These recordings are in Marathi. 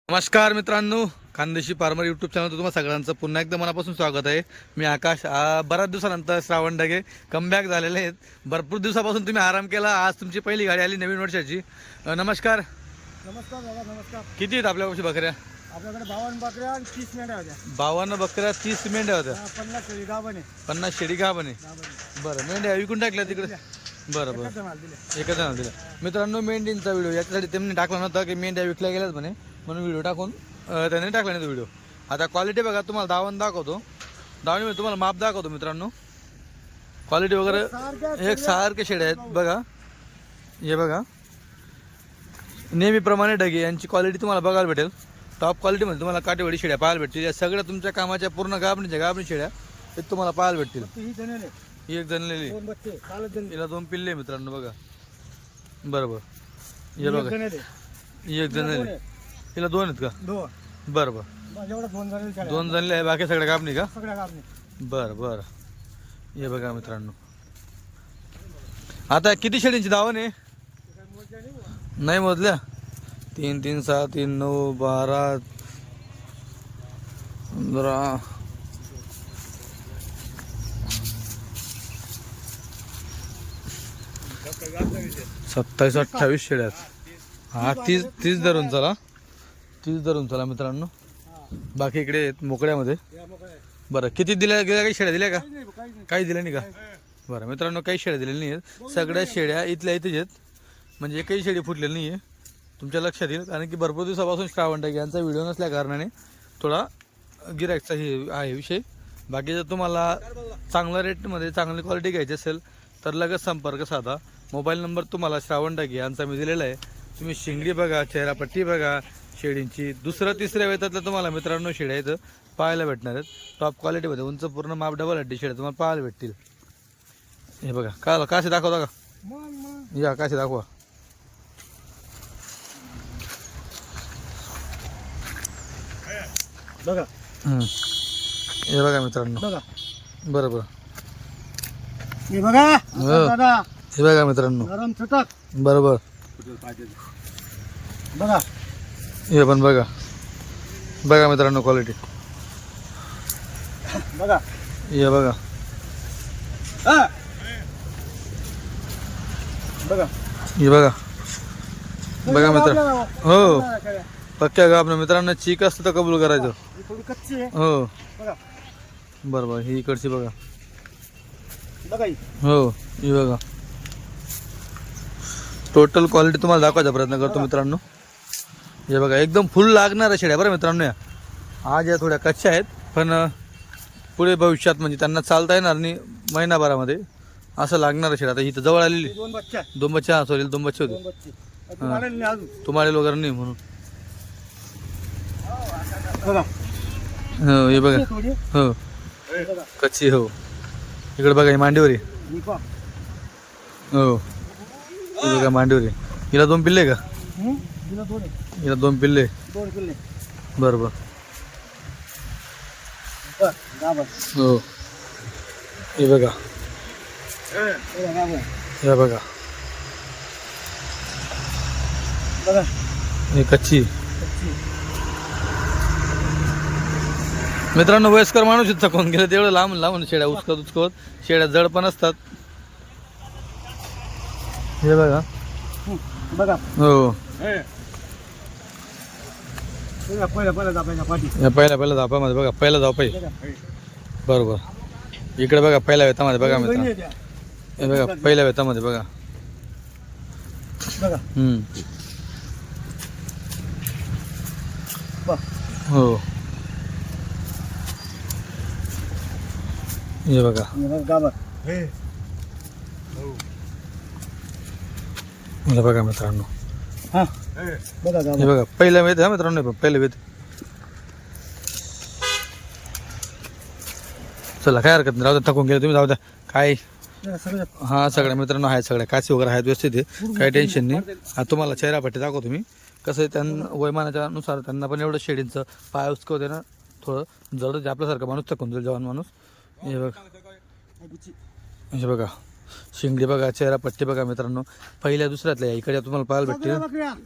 नमस्कार मित्रांनो, खानदेशी फार्मर यूट्यूब चॅनल तुम्हाला सगळ्यांचं पुन्हा एकदा मनापासून स्वागत आहे. मी आकाश. बऱ्याच दिवसानंतर श्रावण ढगे कमबॅक झालेले आहेत. भरपूर दिवसापासून तुम्ही आराम केला. आज तुमची पहिली गाडी आली नवीन वर्षाची. नमस्कार. नमस्कार दादा, नमस्कार. किती आहेत आपल्यापाशी बकऱ्या? आपल्याकडे 52 बकऱ्या आणि 30 मेंढ्या होत्या. 52 बकऱ्या, 30 मेंढ्या होत्या. 50 शेळी गाभण 50 शेळी गाभण आहे. बरं, मेंढ्या विकून टाकल्या तिकडे? बरं बरं, एकच जण दिल्या. मित्रांनो, मेंढींचा व्हिडिओ याच्यासाठी त्यांनी टाकला नव्हता की मेंढ्या विकल्या गेल्यात म्हणे, म्हणून व्हिडिओ टाकून त्यांनी टाकला नाही तो व्हिडिओ. आता क्वालिटी बघा, तुम्हाला दावण दाखवतो. दावणीमध्ये तुम्हाला माप दाखवतो मित्रांनो. क्वालिटी वगैरे एक सारखे शेडे आहेत बघा. हे बघा, नेहमीप्रमाणे ढगे यांची क्वालिटी तुम्हाला बघायला भेटेल. टॉप क्वालिटीमध्ये तुम्हाला काटेवाडी शेड्या पाहायला भेटतील. या सगळ्या तुमच्या कामाच्या पूर्ण गाभणी शेड्या हे तुम्हाला पाहायला भेटतील. ही एक जनलेली, हिला 2 पिल्ले मित्रांनो बघा. बरोबर, हे बघा, ही एक जनलेली, हिला 2 आहेत का? बरं, 2 जनले आहे. बाकी सगळ्या गाभणी का? बरं बरं, हे बघा मित्रांनो. आता किती शेळींची दावण आहे? नाही मोजल्या. 3 3 6 3 9 12 15 27 28 शेळ्यात. हा 30 धरून चला, 30 धरून चला मित्रांनो. बाकी इकडे आहेत मोकळ्यामध्ये. बरं, किती दिल्या गेल्या? काही शेळ्या दिल्या का? काही दिल्या नाही का? बरं मित्रांनो, काही शेळ्या दिलेल्या नाही आहेत. सगळ्या शेळ्या इथल्या इथेच आहेत. म्हणजे काही शेळी फुटलेली नाही आहे, तुमच्या लक्षात येईल. कारण की भरपूर दिवसापासून श्रावण ढगे यांचा व्हिडिओ नसल्या कारणाने थोडा गिरायकचा हे आहे विषय. बाकी जर तुम्हाला चांगल्या रेटमध्ये चांगली क्वालिटी घ्यायची असेल तर लगेच संपर्क साधा. मोबाईल नंबर तुम्हाला श्रावण ढगे यांचा मी दिलेला आहे. तुम्ही शिंगडी बघा, चेहरापट्टी बघा शेळींची. दुसऱ्या तिसऱ्या वेतातल्या तुम्हाला मित्रांनो शेळ्या इथं पाहायला भेटणार आहेत. टॉप क्वालिटीमध्ये उंच पूर्ण माप डबल हड्डी शेळ्या तुम्हाला पाहायला भेटतील. हे बघा, का काशी दाखवता का? या काशी दाखवा. बघा, हे बघा मित्रांनो. बघा, बरोबर, हे बघा दादा, हे बघा मित्रांनो. नरम छटक. बरोबर, बघा, हे पण बघा. बघा मित्रांनो क्वालिटी. बघा, हे बघा. बघा, हे बघा. बघा मित्रांनो. हो, पक्क्या गाव मित्रांनो. चीक असतं तर कबूल करायचं. थोडी कच्ची आहे. हो, बघा, बरोबर. ही इकडची बघा. बघा, हो, ही बघा. टोटल क्वालिटी तुम्हाला दाखवायचा प्रयत्न करतो मित्रांनो. हे बघा, एकदम फुल लागणाऱ्या शेड्या बरं मित्रांनो. या आज या थोड्या कच्च्या आहेत, पण पुढे भविष्यात म्हणजे त्यांना चालता येणार नाही महिनाभरामध्ये असं लागणारं शेड. आता इथं जवळ आलेली 2 बच्चा, 2 बच्चे. हा सॉरी, 2 बच्चे होते. तुम्हाला वगैरे नाही म्हणून. बघा, हो, हे बघा. हो, कच्ची. हो, इकडे बघा, ही मांडीवर आहे. हो, हे बघा मांडीवर आहे. हिला 2 पिल्ले का? हिला 2 पिल्ले. बरोबर. हो, हे बघा. हे बघा, हे कच्ची. मित्रांनो, वयस्कर माणूस थकून गेले तेवढं लांब लांब शेड्या उचकत शेड्या जड पण असतात. हे बघा. बघा, हो, पहिल्या धापामध्ये बघा. पहिला धाव पाहिजे. बरोबर. इकडे बघा, पहिल्या वेतामध्ये बघा मित्रांनो. हे बघा, पहिल्या वेतामध्ये बघा. हो, हे बघा. हे बघा मित्रांनो. हे बघा, पहिल्या वेत. हा मित्रांनो, पहिल्या वेत. चला, काय हरकत नाही, राहू द्या. थकून गेले तुम्ही, जाऊ द्या. काय हा सगळ्या मित्रांनो आहेत, सगळ्या काशी वगैरे आहेत, व्यवस्थित आहे, काही टेन्शन नाही. आता तुम्हाला चेहरापट्टी दाखवतो तुम्ही. कसं आहे, त्यांना वयमानाच्या नुसार त्यांना पण एवढं शेडींचं पाय उचकवते ना, थोडं जड आपल्यासारखा माणूस थकून जाईल, जवान माणूस. हे बघा, हे बघा. शिंगडी बघा, चेहरा पट्टी बघा मित्रांनो. पहिल्या दुसऱ्यातल्या इकडे तुम्हाला पाहायला भेटते.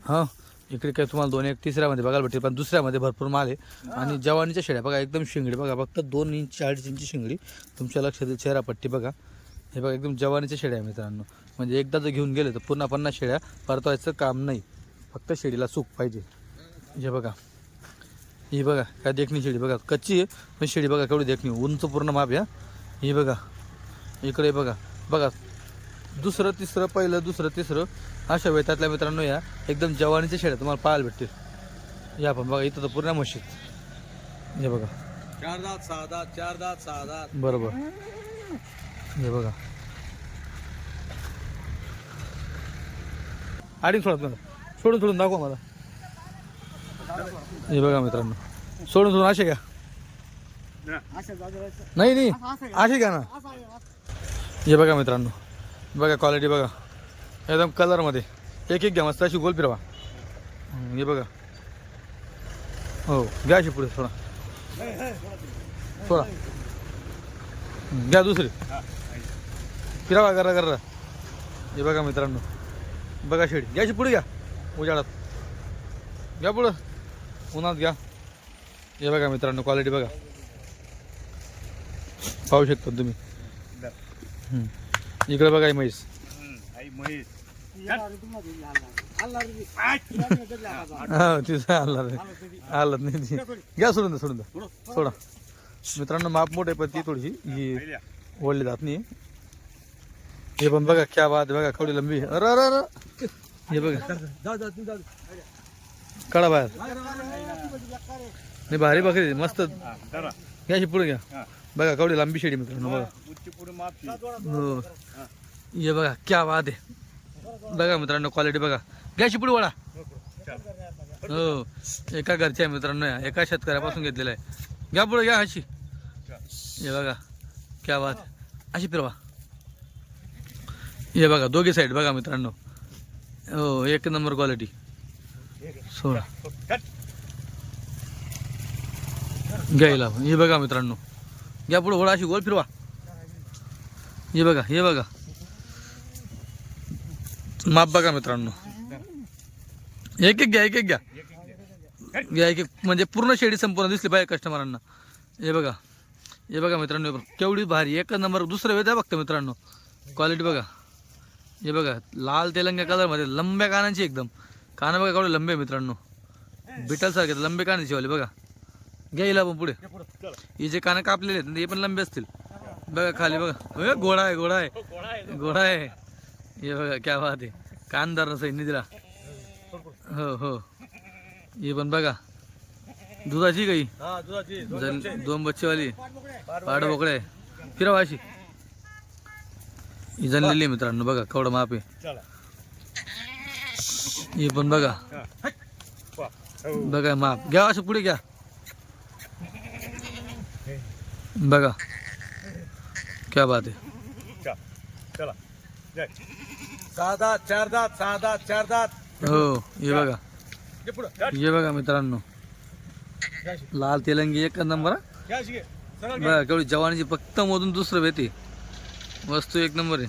हां, इकडे काय तुम्हाला 2 एक तिसऱ्यामध्ये बघायला भेटेल, पण दुसऱ्यामध्ये भरपूर माल आहे. आणि जवानीच्या शेळ्या बघा एकदम शिंगडी बघा, फक्त 2 इंच 4 इंची शिंगडी तुमच्या लक्षात येईल. चेहरापट्टी बघा, हे बघा एकदम जवानीच्या शेळ्या आहे मित्रांनो. म्हणजे एकदा जर घेऊन गेले तर पुन्हा 50 शेळ्या परतवायचं काम नाही, फक्त शेळीला सुख पाहिजे. हे बघा, ही बघा काय देखणी शेळी बघा, कच्ची आहे पण शेळी बघा केवढी देखणी, उंच पूर्ण माप या. ही बघा इकडे बघा बघा, दुसरं तिसरं पहिलं दुसरं तिसरं अशा वेतातल्या मित्रांनो या एकदम जवानीच्या शेळ्या तुम्हाला पाहायला भेटतील. या पण बघा इथं तर पूर्ण म्हशीत. हे बघा 4 दात 6 दात 4 दात 6 दात. बरोबर. हे बघा आडीन सोडून दाखवा मला. हे बघा मित्रांनो, सोडून असे घ्या. नाही नाही असे घ्या ना. हे बघा मित्रांनो, बघा क्वालिटी बघा एकदम कलरमध्ये. एक घ्या मस्त अशी गोल फिरवा. हे बघा, हो घ्या अशी पुढे थोडा थोडा घ्या दुसरी फिरावा करा. हे बघा मित्रांनो, बघा शेडी घ्यायची पुढे घ्या, उजाडात घ्या, पुढं उन्हात घ्या. हे बघा मित्रांनो क्वालिटी बघा, पाहू शकता तुम्ही. इकडे बघा ही म्हैस. हा तिथं आलात नाही. घ्या सोडून द्या सोडा. मित्रांनो माप मोठे पण ती थोडीशी ही ओढली जात नाही. हे पण बघा क्या बात बघा, केवढी लंबी. अरे अरे अरे, हे बघा काढा बाहेर. नाही भारी बघा मस्त. घ्याशी पुढे घ्या. बघा केवढी लांबी शेडी मित्रांनो बघा. हो हे बघा क्या बात आहे. बघा मित्रांनो क्वालिटी बघा. घ्याशी पुढे वडा. हो एका घरच्या मित्रांनो, एका शेतकऱ्यापासून घेतलेला आहे. घ्या पुढे घ्या अशी. हे बघा क्या बात, अशी फिरवा. हे बघा दोघी साईड बघा मित्रांनो, हो एक नंबर क्वालिटी. सोडा घ्यायला. हे बघा मित्रांनो, घ्या पुढे थोडा अशी गोल फिरवा. हे बघा माप बघा मित्रांनो. एक घ्या घ्या एक म्हणजे पूर्ण शेडी संपूर्ण दिसली पाहिजे कस्टमरांना. हे बघा मित्रांनो, केवढी भारी एक नंबर. दुसरं वेळ द्या बघता मित्रांनो, क्वालिटी बघा. हे बघा लाल तेलंगा कलरमध्ये लंब्या कानांची एकदम. कानं बघा केवढे लंबे मित्रांनो, बिटल सारखे लंबे कानाची वाले बघा. घ्यायला पण पुढे. हे जे कानं कापलेले आहेत हे पण लंबे असतील. बघा खाली बघा, घोडा आहे. हे बघा क्या बात आहे, कानदार नसाई निधीला. हो हे पण बघा दुधाची गाई, 2 बच्चेवाली पाड बोकडे. फिरवा अशी. ही जनलेली मित्रांनो बघा केवढं माप आहे. हे पण बघा माप. घ्या असं पुढे घ्या. बघा क्या बात आहे. 6 दात 4 दात 6 दात 4 दात. हो हे बघा मित्रांनो, लाल तेलंगी एक नंबर. बघा केवढी जवानीची, फक्त मधून दुसरं भेटे. वस्तू एक नंबर आहे.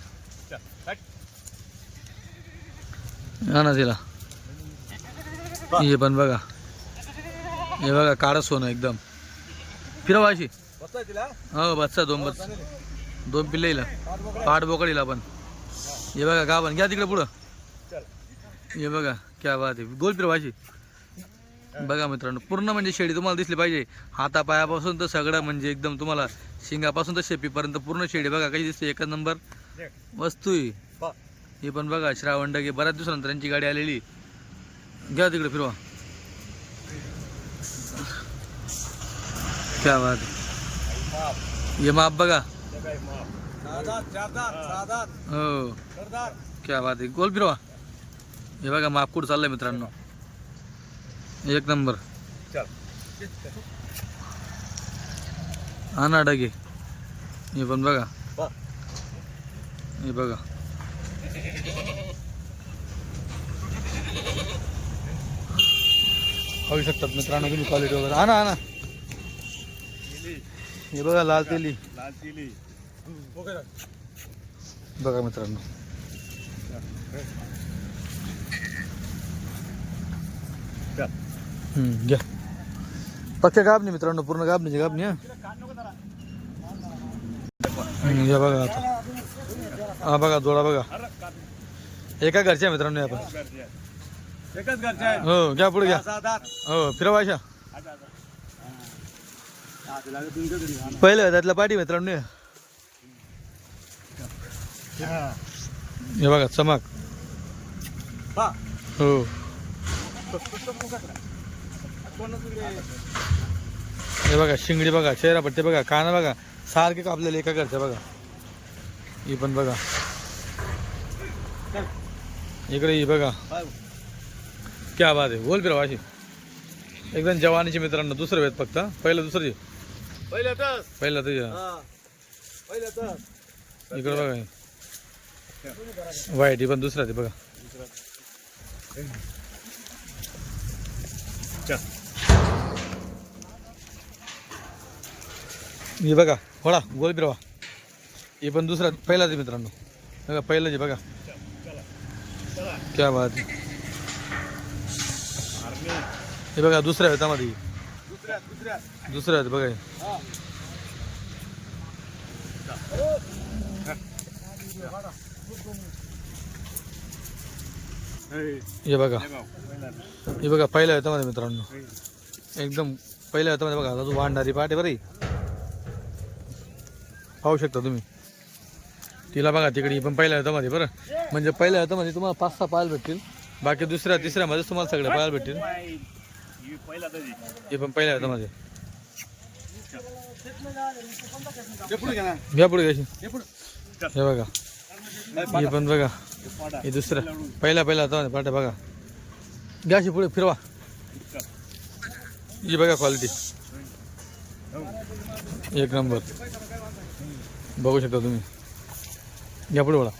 हा ना तिला. हे पण बघा, हे बघा काळं सोनं एकदम. फिरवा अशी. हो बच्चा 2 पिल्ले हिला, पाठ बोकडीला पण. हे बघा गाभण. घ्या तिकडे पुढं. हे बघा क्या बात आहे, गोल फिरवायची. बघा मित्रांनो पूर्ण म्हणजे शेडी तुम्हाला दिसली पाहिजे, हातापायापासून तर सगळं म्हणजे एकदम तुम्हाला शिंगापासून तर शेपीपर्यंत पूर्ण शेडी बघा कशी दिसते. एकच नंबर वस्तू आहे. हे पण बघा श्रावण डगे, बऱ्याच दिवसानंतर त्यांची गाडी आलेली. घ्या तिकडे फिरवा. क्या बात आहे. हे माप बघा. हो क्या बात आहे. गोल फिरवा. हे बघा माप कुठं चाललंय मित्रांनो, एक नंबर. आणा डगे. हे पण बघा. हे बघा पाहू शकतात मित्रांनो तुम्ही क्वालिटी वगैरे. आणा हे बघा लाल तेली. बघा मित्रांनो घ्या पक्क्या गाबणी मित्रांनो, पूर्ण गाबणीची गाबणी हा. घ्या बघा आता, हा बघा जोडा बघा, एका घरच्या मित्रांनो आपण. एकच घरचे आहे. हो घ्या पुढे घ्या. सहा दात. हो फिरवा अशा पहिलं त्यातला पाठी मित्रांनो. हे बघा चमक. हा. हो हे बघा शिंगडी बघा, चेहरा पट्टे बघा, कान बघा सारखे कापलेले एका घरच्या बघा. ही पण बघा, इकडे ही बघा. क्या बात आहे, बोल फिरवा अशी एकदम जवानीची मित्रांनो. दुसरं वेत फक्त, पहिलं दुसरं पहिलं तास. पहिलं तुझ्या हा. पहिलं तास. इकडे बघा वाईट, ही पण दुसरा ते बघा. हे बघा होळा गोल बिरवा, हे पण दुसरा पहिला ते मित्रांनो बघा. पहिलं जे बघा, क्या बात आहे. हे बघा दुसऱ्या वेतामध्ये, दुसऱ्या वेत बघा. हे बघा, हे बघा पहिल्या वेतामध्ये मित्रांनो, एकदम पहिल्या वेतामध्ये बघा. अजून वाढणारी पाठ आहे बरं, पाहू शकता तुम्ही. तिला बघा तिकडे पण पहिल्या हातामध्ये बरं, म्हणजे पहिल्या हातामध्ये तुम्हाला 5-6 पाहायला भेटतील, बाकी दुसऱ्या तिसऱ्यामध्येच तुम्हाला सगळे पाहायला भेटतील. हे पण पहिल्या हातामध्ये. घ्या पुढे घ्यायची. हे बघा, हे पण बघा, हे दुसऱ्या पहिल्या हातामध्ये पाट्या बघा. घ्याशी पुढे फिरवा. ही बघा क्वालिटी एक नंबर, बघू शकता तुम्ही. या पुढे बघा.